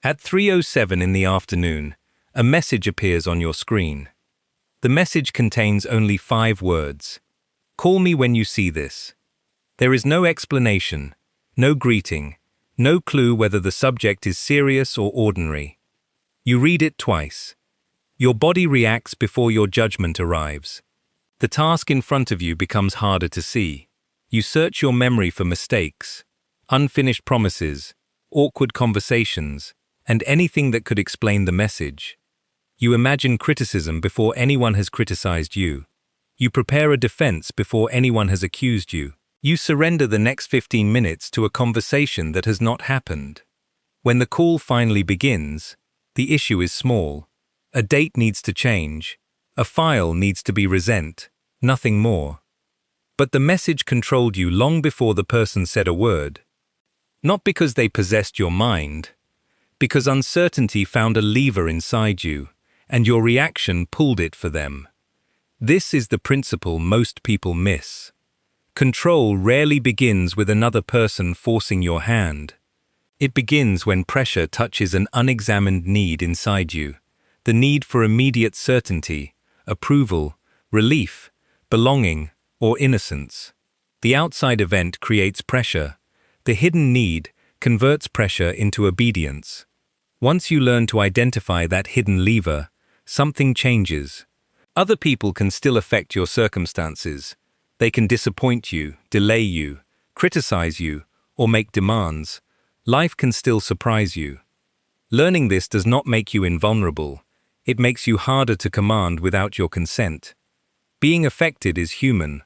At 3:07 in the afternoon, a message appears on your screen. The message contains only 5 words. Call me when you see this. There is no explanation, no greeting, no clue whether the subject is serious or ordinary. You read it twice. Your body reacts before your judgment arrives. The task in front of you becomes harder to see. You search your memory for mistakes, unfinished promises, awkward conversations, and anything that could explain the message. You imagine criticism before anyone has criticized you. You prepare a defense before anyone has accused you. You surrender the next 15 minutes to a conversation that has not happened. When the call finally begins, the issue is small. A date needs to change. A file needs to be resent. Nothing more. But the message controlled you long before the person said a word. Not because they possessed your mind, because uncertainty found a lever inside you, and your reaction pulled it for them. This is the principle most people miss. Control rarely begins with another person forcing your hand. It begins when pressure touches an unexamined need inside you, the need for immediate certainty, approval, relief, belonging, or innocence. The outside event creates pressure. The hidden need converts pressure into obedience. Once you learn to identify that hidden lever, something changes. Other people can still affect your circumstances. They can disappoint you, delay you, criticize you, or make demands. Life can still surprise you. Learning this does not make you invulnerable. It makes you harder to command without your consent. Being affected is human.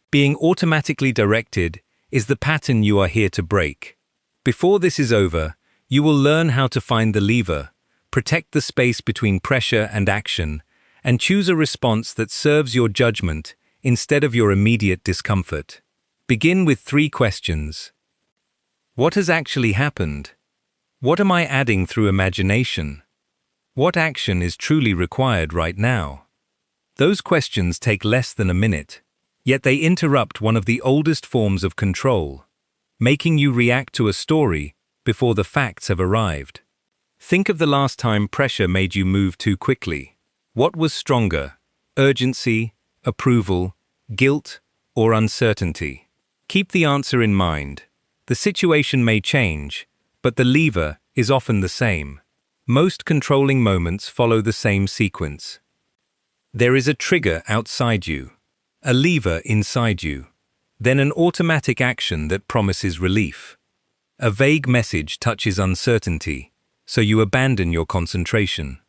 Being automatically directed is the pattern you are here to break. Before this is over, you will learn how to find the lever, protect the space between pressure and action, and choose a response that serves your judgment instead of your immediate discomfort. Begin with 3 questions. What has actually happened? What am I adding through imagination? What action is truly required right now? Those questions take less than a minute, yet they interrupt one of the oldest forms of control, making you react to a story before the facts have arrived. Think of the last time pressure made you move too quickly. What was stronger? Urgency, approval, guilt, or uncertainty? Keep the answer in mind. The situation may change, but the lever is often the same. Most controlling moments follow the same sequence. There is a trigger outside you, a lever inside you, then an automatic action that promises relief. A vague message touches uncertainty, so you abandon your concentration.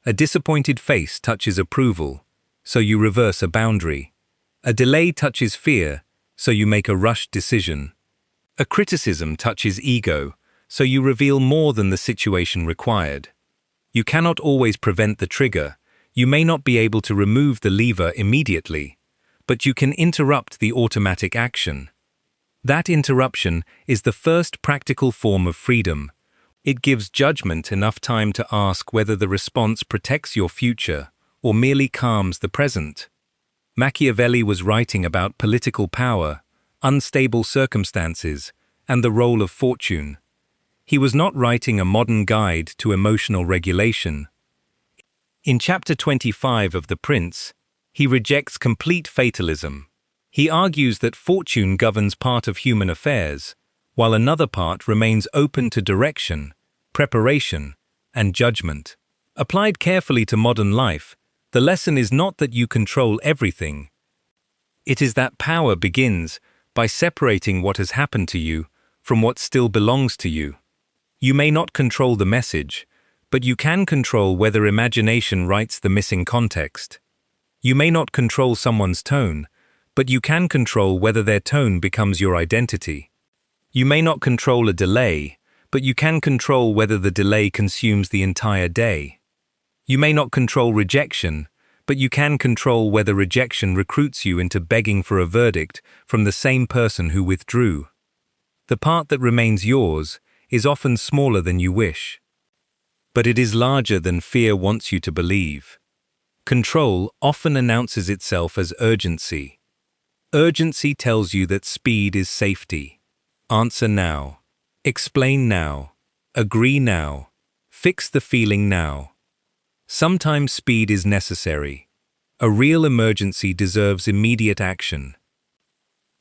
A disappointed face touches approval, so you reverse a boundary. A delay touches fear, so you make a rushed decision. A criticism touches ego, so you reveal more than the situation required. You cannot always prevent the trigger. You may not be able to remove the lever immediately, but you can interrupt the automatic action. That interruption is the first practical form of freedom. It gives judgment enough time to ask whether the response protects your future or merely calms the present. Machiavelli was writing about political power, unstable circumstances, and the role of fortune. He was not writing a modern guide to emotional regulation. In chapter 25 of The Prince, he rejects complete fatalism. He argues that fortune governs part of human affairs, while another part remains open to direction, preparation, and judgment. Applied carefully to modern life, the lesson is not that you control everything. It is that power begins by separating what has happened to you from what still belongs to you. You may not control the message, but you can control whether imagination writes the missing context. You may not control someone's tone, but you can control whether their tone becomes your identity. You may not control a delay, but you can control whether the delay consumes the entire day. You may not control rejection, but you can control whether rejection recruits you into begging for a verdict from the same person who withdrew. The part that remains yours is often smaller than you wish, but it is larger than fear wants you to believe. Control often announces itself as urgency. Urgency tells you that speed is safety. Answer now. Explain now. Agree now. Fix the feeling now. Sometimes speed is necessary. A real emergency deserves immediate action.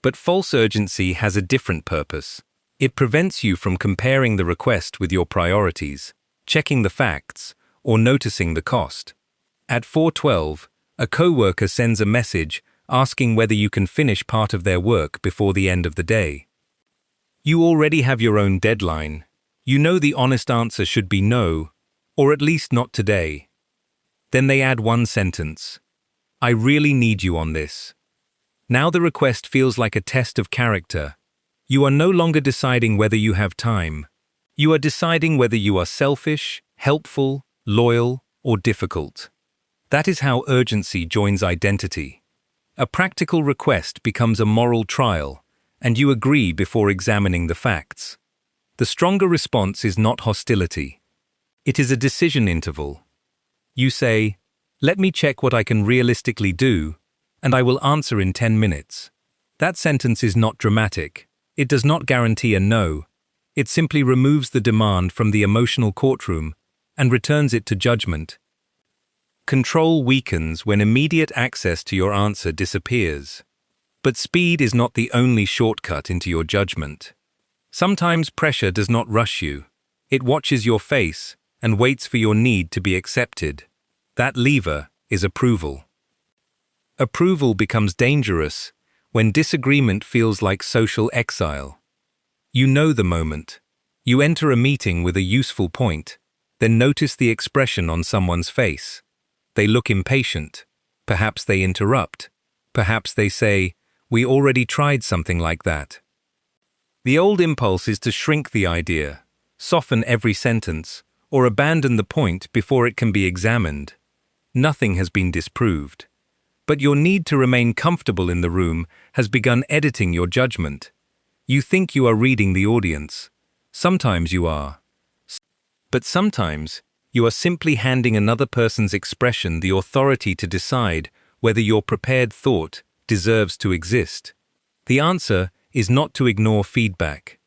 But false urgency has a different purpose. It prevents you from comparing the request with your priorities, checking the facts, or noticing the cost. At 4:12, a coworker sends a message asking whether you can finish part of their work before the end of the day. You already have your own deadline. You know the honest answer should be no, or at least not today. Then they add one sentence. I really need you on this. Now the request feels like a test of character. You are no longer deciding whether you have time. You are deciding whether you are selfish, helpful, loyal, or difficult. That is how urgency joins identity. A practical request becomes a moral trial, and you agree before examining the facts. The stronger response is not hostility. It is a decision interval. You say, let me check what I can realistically do, and I will answer in 10 minutes. That sentence is not dramatic. It does not guarantee a no. It simply removes the demand from the emotional courtroom and returns it to judgment. Control weakens when immediate access to your answer disappears. But speed is not the only shortcut into your judgment. Sometimes pressure does not rush you. It watches your face and waits for your need to be accepted. That lever is approval. Approval becomes dangerous when disagreement feels like social exile. You know the moment. You enter a meeting with a useful point, then notice the expression on someone's face. They look impatient. Perhaps they interrupt. Perhaps they say, we already tried something like that. The old impulse is to shrink the idea, soften every sentence, or abandon the point before it can be examined. Nothing has been disproved. But your need to remain comfortable in the room has begun editing your judgment. You think you are reading the audience. Sometimes you are. But sometimes, you are simply handing another person's expression the authority to decide whether your prepared thought deserves to exist. The answer is not to ignore feedback.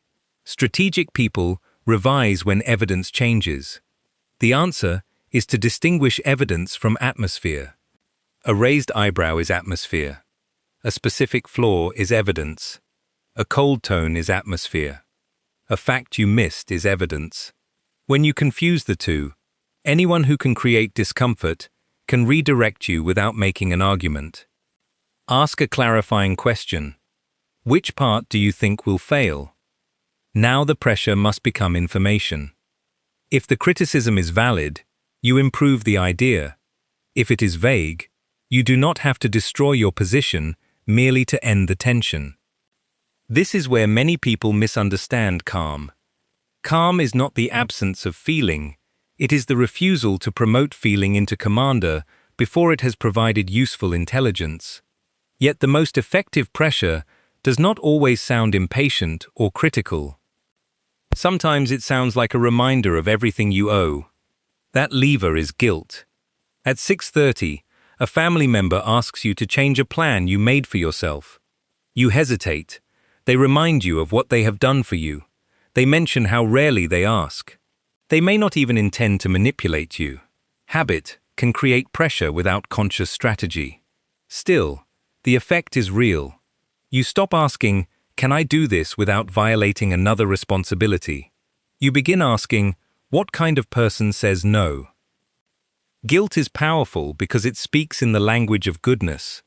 Strategic people revise when evidence changes. The answer is to distinguish evidence from atmosphere. A raised eyebrow is atmosphere. A specific flaw is evidence. A cold tone is atmosphere. A fact you missed is evidence. When you confuse the two, anyone who can create discomfort can redirect you without making an argument. Ask a clarifying question. Which part do you think will fail? Now the pressure must become information. If the criticism is valid, you improve the idea. If it is vague, you do not have to destroy your position merely to end the tension. This is where many people misunderstand calm. Calm is not the absence of feeling. It is the refusal to promote feeling into commander before it has provided useful intelligence. Yet the most effective pressure does not always sound impatient or critical. Sometimes it sounds like a reminder of everything you owe. That lever is guilt. At 6:30, a family member asks you to change a plan you made for yourself. You hesitate. They remind you of what they have done for you. They mention how rarely they ask. They may not even intend to manipulate you. Habit can create pressure without conscious strategy. Still, the effect is real. You stop asking, can I do this without violating another responsibility? You begin asking, what kind of person says no? Guilt is powerful because it speaks in the language of goodness.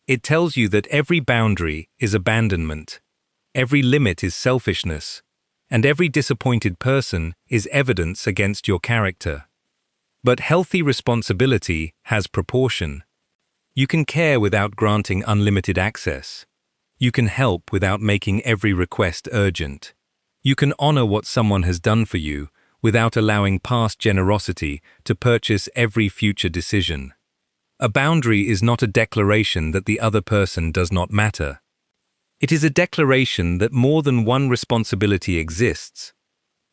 It tells you that every boundary is abandonment, every limit is selfishness, and every disappointed person is evidence against your character. But healthy responsibility has proportion. You can care without granting unlimited access. You can help without making every request urgent. You can honor what someone has done for you without allowing past generosity to purchase every future decision. A boundary is not a declaration that the other person does not matter. It is a declaration that more than one responsibility exists.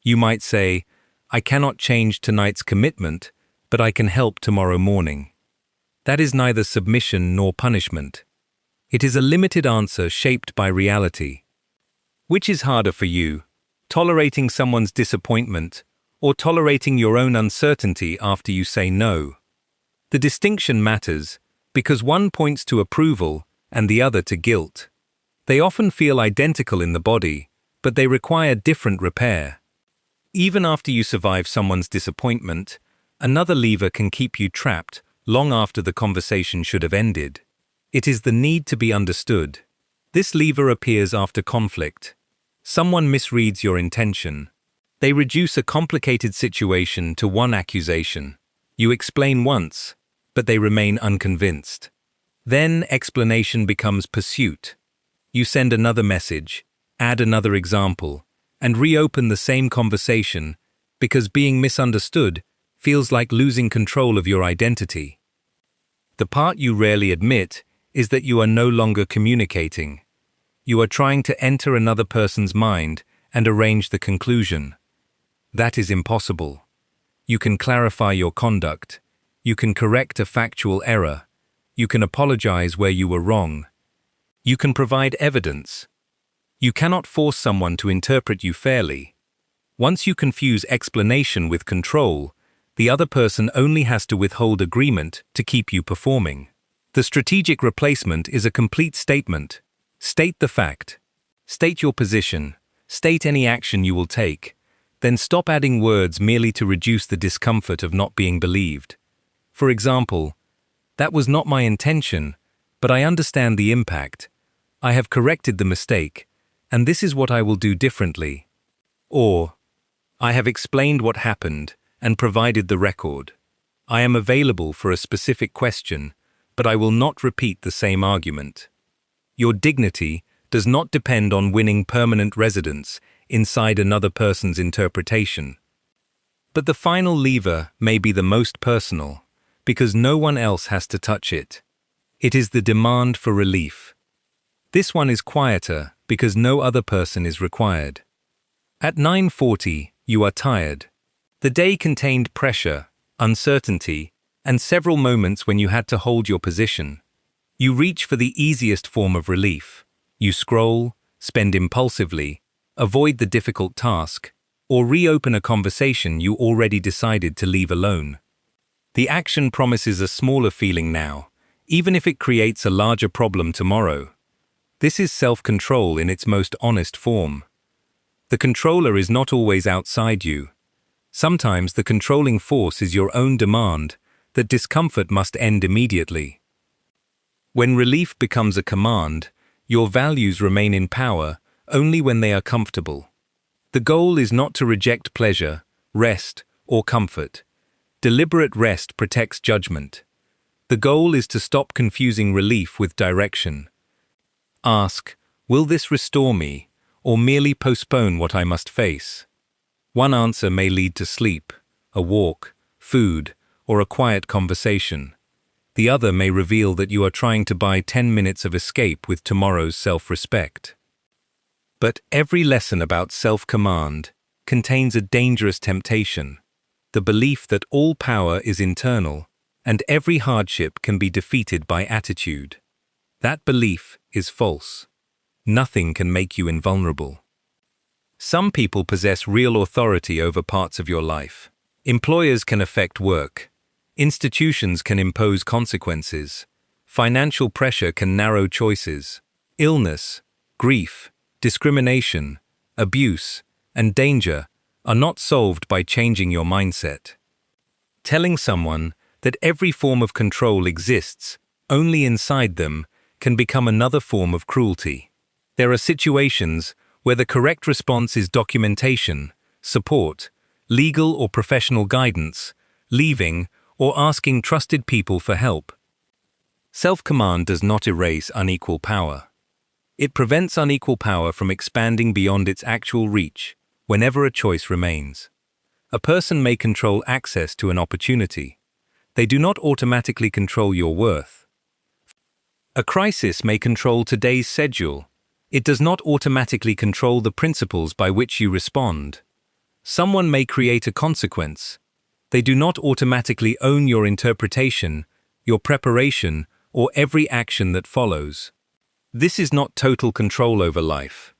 You might say, I cannot change tonight's commitment, but I can help tomorrow morning. That is neither submission nor punishment. It is a limited answer shaped by reality. Which is harder for you, tolerating someone's disappointment or tolerating your own uncertainty after you say no. The distinction matters because one points to approval and the other to guilt. They often feel identical in the body, but they require different repair. Even after you survive someone's disappointment, another lever can keep you trapped long after the conversation should have ended. It is the need to be understood. This lever appears after conflict. Someone misreads your intention. They reduce a complicated situation to one accusation. You explain once, but they remain unconvinced. Then explanation becomes pursuit. You send another message, add another example, and reopen the same conversation because being misunderstood feels like losing control of your identity. The part you rarely admit is that you are no longer communicating. You are trying to enter another person's mind and arrange the conclusion. That is impossible. You can clarify your conduct. You can correct a factual error. You can apologize where you were wrong. You can provide evidence. You cannot force someone to interpret you fairly. Once you confuse explanation with control, the other person only has to withhold agreement to keep you performing. The strategic replacement is a complete statement. State the fact. State your position. State any action you will take. Then stop adding words merely to reduce the discomfort of not being believed. For example, "That was not my intention, but I understand the impact. I have corrected the mistake, and this is what I will do differently." Or, "I have explained what happened and provided the record. I am available for a specific question, but I will not repeat the same argument." Your dignity does not depend on winning permanent residence inside another person's interpretation. But the final lever may be the most personal, because no one else has to touch it. It is the demand for relief. This one is quieter because no other person is required. At 9:40, you are tired. The day contained pressure, uncertainty, and several moments when you had to hold your position. You reach for the easiest form of relief. You scroll, spend impulsively, avoid the difficult task, or reopen a conversation you already decided to leave alone. The action promises a smaller feeling now, even if it creates a larger problem tomorrow. This is self-control in its most honest form. The controller is not always outside you. Sometimes the controlling force is your own demand that discomfort must end immediately. When relief becomes a command, your values remain in power only when they are comfortable. The goal is not to reject pleasure, rest, or comfort. Deliberate rest protects judgment. The goal is to stop confusing relief with direction. Ask, "Will this restore me?" or merely postpone what I must face. One answer may lead to sleep, a walk, food, or a quiet conversation. The other may reveal that you are trying to buy 10 minutes of escape with tomorrow's self-respect. But every lesson about self-command contains a dangerous temptation, the belief that all power is internal and every hardship can be defeated by attitude. That belief is false. Nothing can make you invulnerable. Some people possess real authority over parts of your life. Employers can affect work. Institutions can impose consequences. Financial pressure can narrow choices. Illness, grief, discrimination, abuse, and danger are not solved by changing your mindset. Telling someone that every form of control exists only inside them can become another form of cruelty. There are situations where the correct response is documentation, support, legal or professional guidance, leaving, or asking trusted people for help. Self-command does not erase unequal power. It prevents unequal power from expanding beyond its actual reach whenever a choice remains. A person may control access to an opportunity. They do not automatically control your worth. A crisis may control today's schedule. It does not automatically control the principles by which you respond. Someone may create a consequence. They do not automatically own your interpretation, your preparation, or every action that follows. This is not total control over life.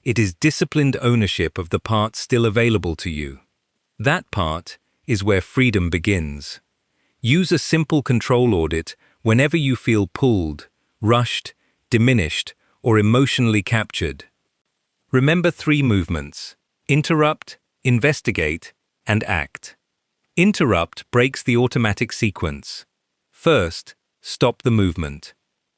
It is disciplined ownership of the parts still available to you. That part is where freedom begins. Use a simple control audit whenever you feel pulled, rushed, diminished, or emotionally captured. Remember 3 movements: interrupt, investigate, and act. Interrupt breaks the automatic sequence. First, stop the movement.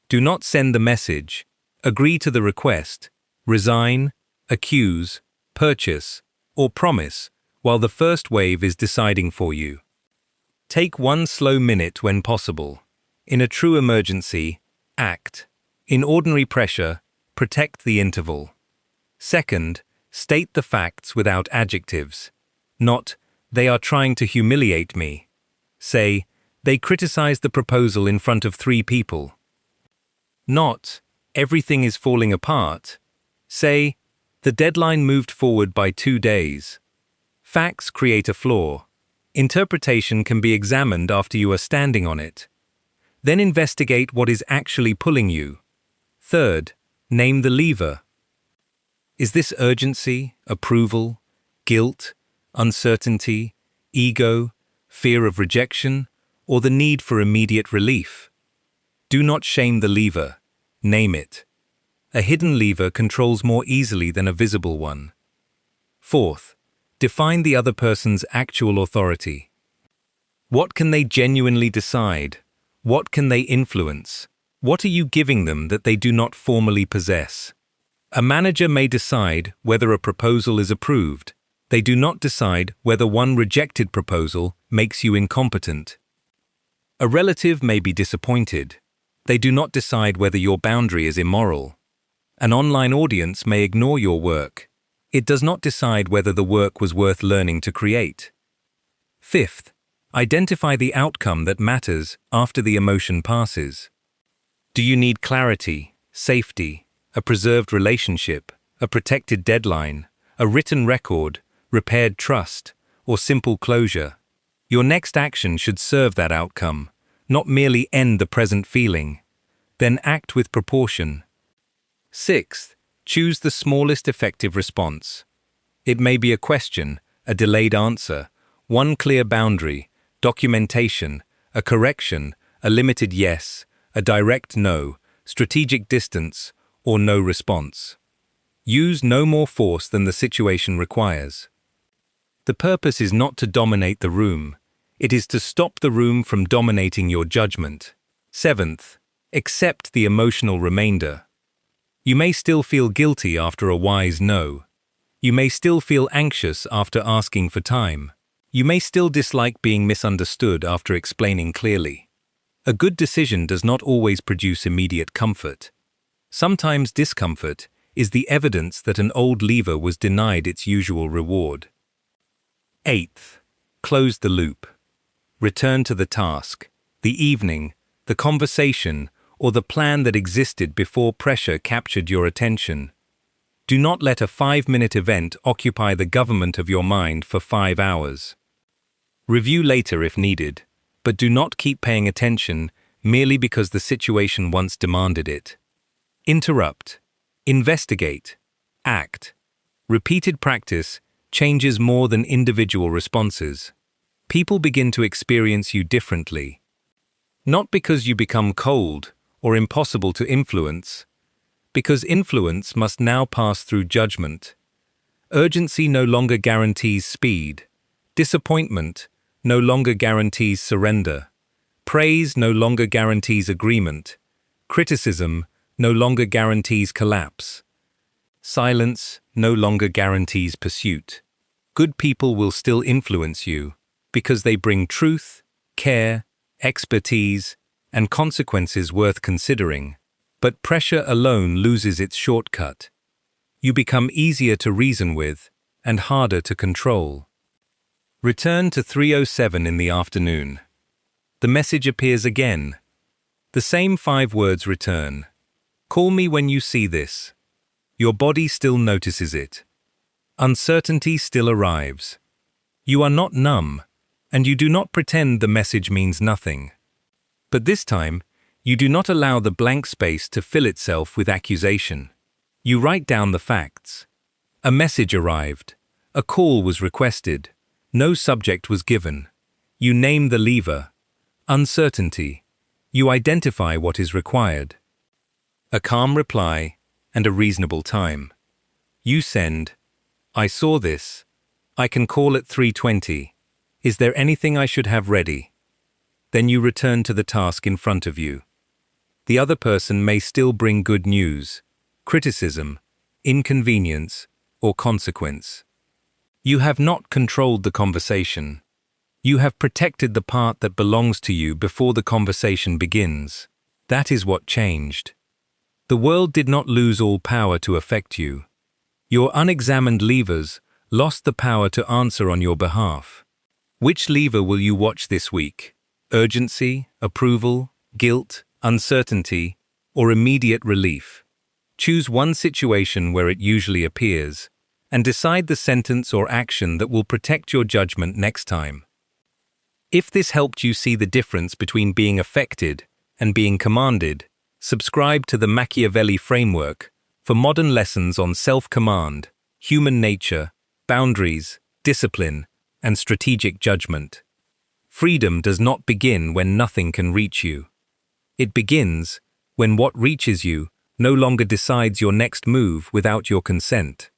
Do not send the message. Agree to the request. Resign, accuse, purchase, or promise while the first wave is deciding for you. Take 1 slow minute when possible. In a true emergency, act. In ordinary pressure, protect the interval. Second, state the facts without adjectives. Not, "They are trying to humiliate me." Say, "They criticized the proposal in front of 3 people." Not, "Everything is falling apart." Say, "The deadline moved forward by 2 days." Facts create a flaw. Interpretation can be examined after you are standing on it. Then investigate what is actually pulling you. Third, name the lever. Is this urgency, approval, guilt, uncertainty, ego, fear of rejection, or the need for immediate relief? Do not shame the lever. Name it. A hidden lever controls more easily than a visible one. Fourth, define the other person's actual authority. What can they genuinely decide? What can they influence? What are you giving them that they do not formally possess? A manager may decide whether a proposal is approved. They do not decide whether one rejected proposal makes you incompetent. A relative may be disappointed. They do not decide whether your boundary is immoral. An online audience may ignore your work. It does not decide whether the work was worth learning to create. Fifth, identify the outcome that matters after the emotion passes. Do you need clarity, safety, a preserved relationship, a protected deadline, a written record, repaired trust, or simple closure? Your next action should serve that outcome, not merely end the present feeling. Then act with proportion. Sixth, choose the smallest effective response. It may be a question, a delayed answer, one clear boundary, documentation, a correction, a limited yes, a direct no, strategic distance, or no response. Use no more force than the situation requires. The purpose is not to dominate the room. It is to stop the room from dominating your judgment. Seventh, accept the emotional remainder. You may still feel guilty after a wise no. You may still feel anxious after asking for time. You may still dislike being misunderstood after explaining clearly. A good decision does not always produce immediate comfort. Sometimes discomfort is the evidence that an old lever was denied its usual reward. Eighth, close the loop. Return to the task, the evening, the conversation, or the plan that existed before pressure captured your attention. Do not let a 5-minute event occupy the government of your mind for 5 hours. Review later if needed, but do not keep paying attention merely because the situation once demanded it. Interrupt. Investigate. Act. Repeated practice changes more than individual responses. People begin to experience you differently. Not because you become cold or impossible to influence, because influence must now pass through judgment. Urgency no longer guarantees speed. Disappointment no longer guarantees surrender. Praise no longer guarantees agreement. Criticism no longer guarantees collapse. Silence no longer guarantees pursuit. Good people will still influence you because they bring truth, care, expertise, and consequences worth considering. But pressure alone loses its shortcut. You become easier to reason with and harder to control. Return to 3:07 in the afternoon. The message appears again. The same 5 words return. Call me when you see this. Your body still notices it. Uncertainty still arrives. You are not numb, and you do not pretend the message means nothing. But this time, you do not allow the blank space to fill itself with accusation. You write down the facts. A message arrived. A call was requested. No subject was given. You name the lever. Uncertainty. You identify what is required. A calm reply and a reasonable time. You send, I saw this. I can call at 3:20. Is there anything I should have ready? Then you return to the task in front of you. The other person may still bring good news, criticism, inconvenience, or consequence. You have not controlled the conversation. You have protected the part that belongs to you before the conversation begins. That is what changed. The world did not lose all power to affect you. Your unexamined levers lost the power to answer on your behalf. Which lever will you watch this week? Urgency, approval, guilt, uncertainty, or immediate relief? Choose one situation where it usually appears, and decide the sentence or action that will protect your judgment next time. If this helped you see the difference between being affected and being commanded, subscribe to the Machiavelli framework for modern lessons on self-command, human nature, boundaries, discipline, and strategic judgment. Freedom does not begin when nothing can reach you. It begins when what reaches you no longer decides your next move without your consent.